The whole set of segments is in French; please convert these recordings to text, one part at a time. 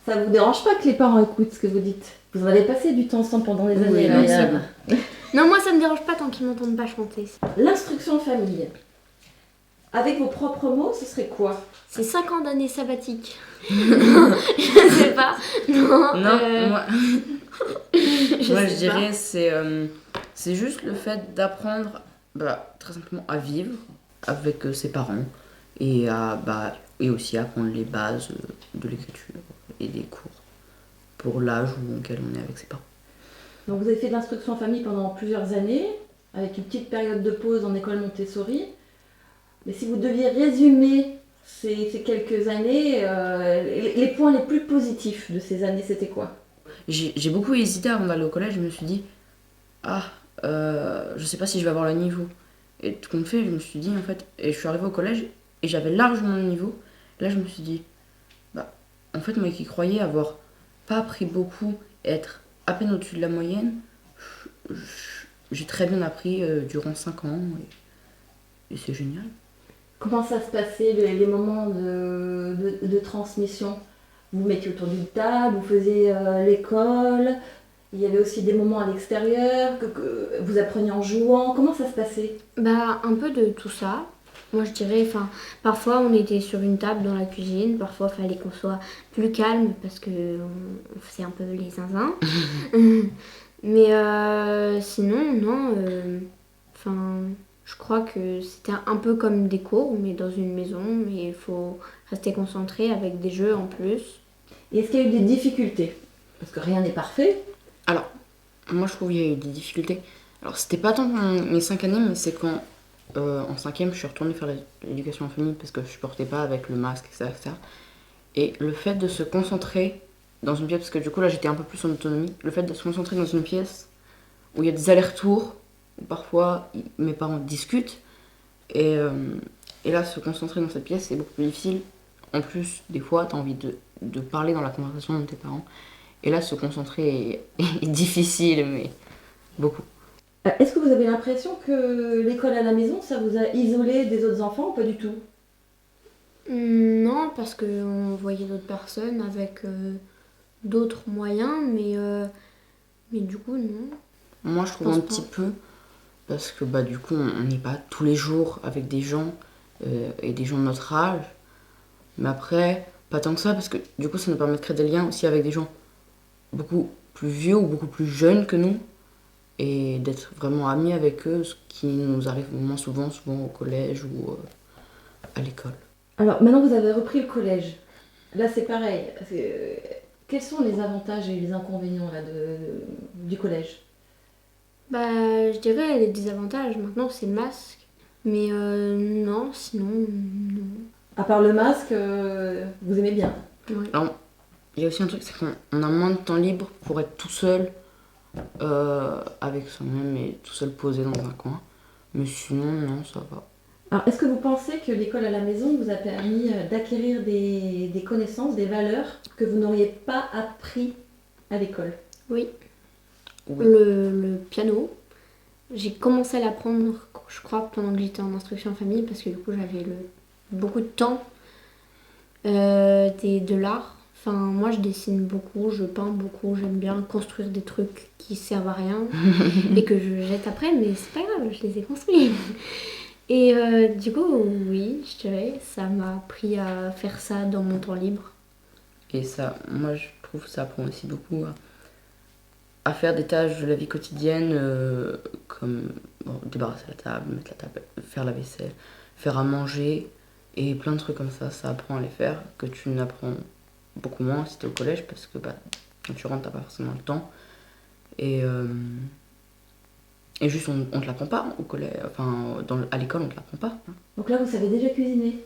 Ça vous dérange pas que les parents écoutent ce que vous dites? Vous en avez passé du temps ensemble pendant des années. Oui, là, non, il y a- c'est bon. Non, moi ça me dérange pas tant qu'ils m'entendent pas chanter. L'instruction en famille. Avec vos propres mots, ce serait quoi? C'est 5 ans d'année sabbatique. Je sais pas. Non, Non, moi, je moi sais je dirais c'est juste le fait d'apprendre très simplement à vivre avec ses parents et et aussi apprendre les bases de l'écriture et des cours pour l'âge auquel on est avec ses parents. Donc vous avez fait de l'instruction en famille pendant plusieurs années, avec une petite période de pause en école Montessori. Mais si vous deviez résumer ces quelques années, les points les plus positifs de ces années, c'était quoi? J'ai beaucoup hésité avant d'aller au collège, je me suis dit je sais pas si je vais avoir le niveau. Et tout compte fait, je me suis dit en fait, et je suis arrivée au collège et j'avais largement le niveau. Là, je me suis dit, en fait, moi qui croyais avoir pas appris beaucoup, être à peine au-dessus de la moyenne, j'ai très bien appris durant 5 ans et c'est génial. Comment ça se passait, les moments de transmission? Vous vous mettiez autour d'une table, vous faisiez l'école, il y avait aussi des moments à l'extérieur, que vous appreniez en jouant. Comment ça se passait? un peu de tout ça. Moi je dirais, parfois on était sur une table dans la cuisine, parfois il fallait qu'on soit plus calme parce que on faisait un peu les zinzins. Mais sinon, non, je crois que c'était un peu comme des cours, mais dans une maison, mais il faut rester concentré avec des jeux en plus. Et est-ce qu'il y a eu des difficultés? Parce que rien n'est parfait. Alors, moi je trouve qu'il y a eu des difficultés. Alors, c'était pas tant pendant mes 5 années, mais c'est quand en 5e je suis retournée faire l'éducation en famille parce que je supportais pas avec le masque, etc., etc. Et le fait de se concentrer dans une pièce, parce que du coup là j'étais un peu plus en autonomie, le fait de se concentrer dans une pièce où il y a des allers-retours, où parfois mes parents discutent, et là se concentrer dans cette pièce c'est beaucoup plus difficile. En plus, des fois t'as envie de parler dans la conversation de tes parents, et là se concentrer est difficile, mais beaucoup. Est-ce que vous avez l'impression que l'école à la maison, ça vous a isolé des autres enfants ou pas du tout? Non, parce qu'on voyait d'autres personnes avec d'autres moyens, mais du coup, non. Moi je trouve un petit peu, parce que du coup on n'est pas tous les jours avec des gens et des gens de notre âge, mais après pas tant que ça, parce que du coup ça nous permet de créer des liens aussi avec des gens beaucoup plus vieux ou beaucoup plus jeunes que nous et d'être vraiment amis avec eux, ce qui nous arrive moins souvent au collège ou à l'école. Alors maintenant vous avez repris le collège. Là c'est pareil. Quels sont les avantages et les inconvénients là, du collège? Je dirais les désavantages, maintenant c'est le masque. Mais non, sinon, non. À part le masque, vous aimez bien? Ouais. Alors, il y a aussi un truc, c'est qu'on a moins de temps libre pour être tout seul avec soi-même et tout seul posé dans un coin. Mais sinon, non, ça va. Alors, est-ce que vous pensez que l'école à la maison vous a permis d'acquérir des connaissances, des valeurs que vous n'auriez pas appris à l'école? Oui. Oui. Le piano, j'ai commencé à l'apprendre, je crois, pendant que j'étais en instruction en famille, parce que du coup j'avais beaucoup de temps, de l'art. Moi je dessine beaucoup, je peins beaucoup, j'aime bien construire des trucs qui servent à rien et que je jette après, mais c'est pas grave, je les ai construits. Et du coup, oui, je dirais, ça m'a appris à faire ça dans mon temps libre. Et ça, moi je trouve que ça apprend aussi beaucoup à faire des tâches de la vie quotidienne comme débarrasser la table, mettre la table, faire la vaisselle, faire à manger et plein de trucs comme ça apprend à les faire que tu n'apprends beaucoup moins si t'es au collège parce que quand tu rentres t'as pas forcément le temps et juste on te l'apprend pas au collège, à l'école on te l'apprend pas. Donc là vous savez déjà cuisiner.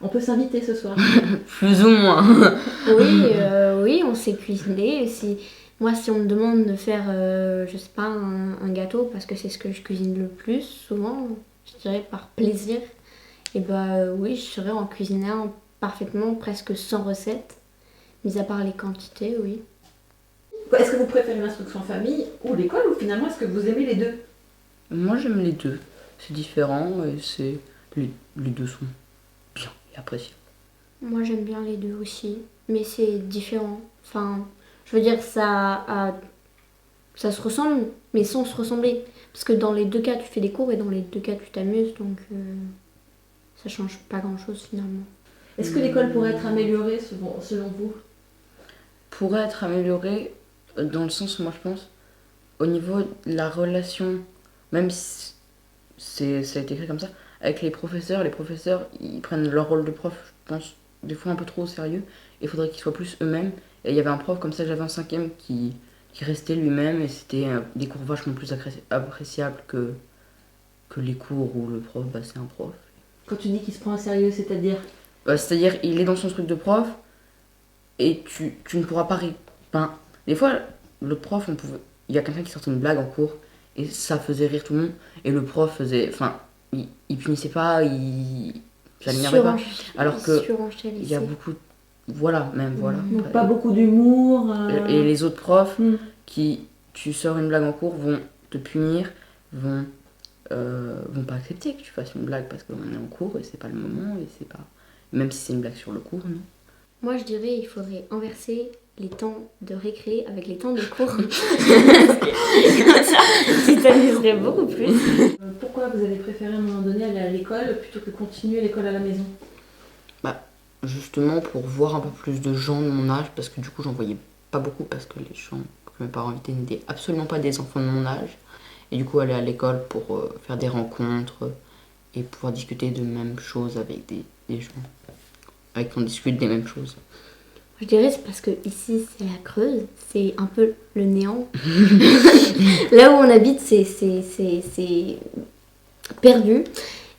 On peut s'inviter ce soir. Plus ou moins. Oui, on sait cuisiner. Moi, si on me demande de faire, je sais pas, un gâteau, parce que c'est ce que je cuisine le plus, souvent, je dirais par plaisir, et oui, je saurais en cuisiner un parfaitement, presque sans recette, mis à part les quantités, oui. Est-ce que vous préférez l'instruction en famille ou l'école, ou finalement est-ce que vous aimez les deux? Moi j'aime les deux. C'est différent et les deux sont bien et appréciables. Moi, j'aime bien les deux aussi. mais c'est différent. Enfin, je veux dire, ça se ressemble, mais sans se ressembler. Parce que dans les deux cas, tu fais des cours et dans les deux cas, tu t'amuses, donc ça change pas grand-chose finalement. Est-ce que l'école pourrait être améliorée selon vous? Pourrait être améliorée dans le sens où moi je pense, au niveau de la relation, même si ça a été écrit comme ça, avec les professeurs ils prennent leur rôle de prof, je pense, des fois un peu trop au sérieux. Il faudrait qu'ils soient plus eux-mêmes. Et il y avait un prof comme ça que j'avais en 5e qui restait lui-même et c'était des cours vachement plus appréciables que les cours où le prof, bah, c'est un prof. Quand tu dis qu'il se prend au sérieux, c'est-à-dire? C'est-à-dire, il est dans son truc de prof et tu ne pourras pas rire. Enfin, des fois, l'autre prof, il y a quelqu'un qui sortait une blague en cours et ça faisait rire tout le monde. Et le prof faisait. Enfin, il punissait pas, ça l'énervait pas. Alors que il y a beaucoup. Voilà, même, voilà. Donc pas beaucoup d'humour. Et les autres profs qui, tu sors une blague en cours, vont te punir, vont pas accepter que tu fasses une blague parce qu'on est en cours et c'est pas le moment et c'est pas. Même si c'est une blague sur le cours, non. Moi, je dirais il faudrait inverser les temps de récré avec les temps de cours. Comme ça, tu t'amuserais beaucoup plus. Pourquoi vous avez préféré à un moment donné aller à l'école plutôt que continuer l'école à la maison? Justement pour voir un peu plus de gens de mon âge, parce que du coup j'en voyais pas beaucoup parce que les gens que mes parents invitaient n'étaient absolument pas des enfants de mon âge. Et du coup aller à l'école pour faire des rencontres et pouvoir discuter de mêmes choses avec des gens avec qui on discute des mêmes choses. Je dirais c'est parce que ici c'est la Creuse, c'est un peu le néant. Là où on habite c'est perdu.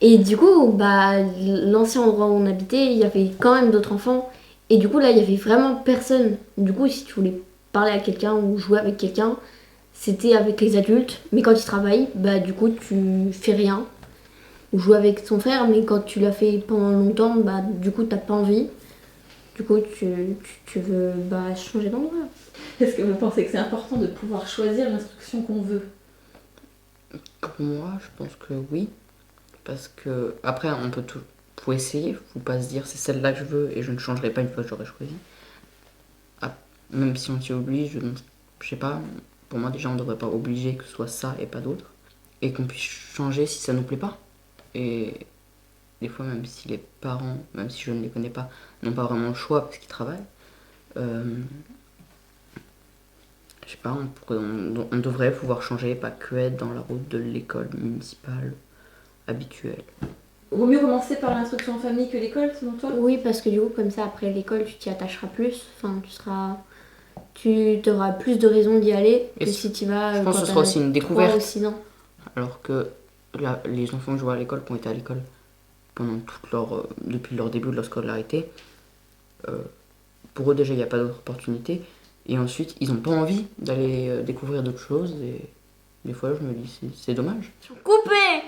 Et du coup, bah, l'ancien endroit où on habitait, il y avait quand même d'autres enfants. Et du coup, là, il y avait vraiment personne. Du coup, si tu voulais parler à quelqu'un ou jouer avec quelqu'un, c'était avec les adultes. Mais quand ils travaillent, bah, du coup, tu fais rien. Ou jouer avec ton frère, mais quand tu l'as fait pendant longtemps, bah, du coup, t'as pas envie. Du coup, tu veux bah, changer d'endroit. Est-ce que vous pensez que c'est important de pouvoir choisir l'instruction qu'on veut? Pour moi, je pense que oui. Parce que, après, on peut tout essayer. Faut pas se dire c'est celle-là que je veux et je ne changerai pas une fois que j'aurai choisi. Même si on t'y oblige, je sais pas. Pour moi, déjà, on devrait pas obliger que ce soit ça et pas d'autre. Et qu'on puisse changer si ça nous plaît pas. Et des fois, même si les parents, même si je ne les connais pas, n'ont pas vraiment le choix parce qu'ils travaillent, je sais pas, on devrait pouvoir changer, pas que être dans la route de l'école municipale habituelle. Vaut mieux commencer par l'instruction en famille que l'école, selon toi? Oui, parce que du coup, comme ça, après l'école, tu t'y attacheras plus. Enfin, tu auras plus de raisons d'y aller que si tu vas. Je pense que ce sera aussi une découverte. 3 ou 6 ans. Alors que là, les enfants que je vois à l'école, qui ont été à l'école pendant depuis leur début de leur scolarité, pour eux déjà, il n'y a pas d'autre opportunité. Et ensuite, ils n'ont pas envie d'aller découvrir d'autres choses. Et des fois, je me dis, c'est dommage. Coupé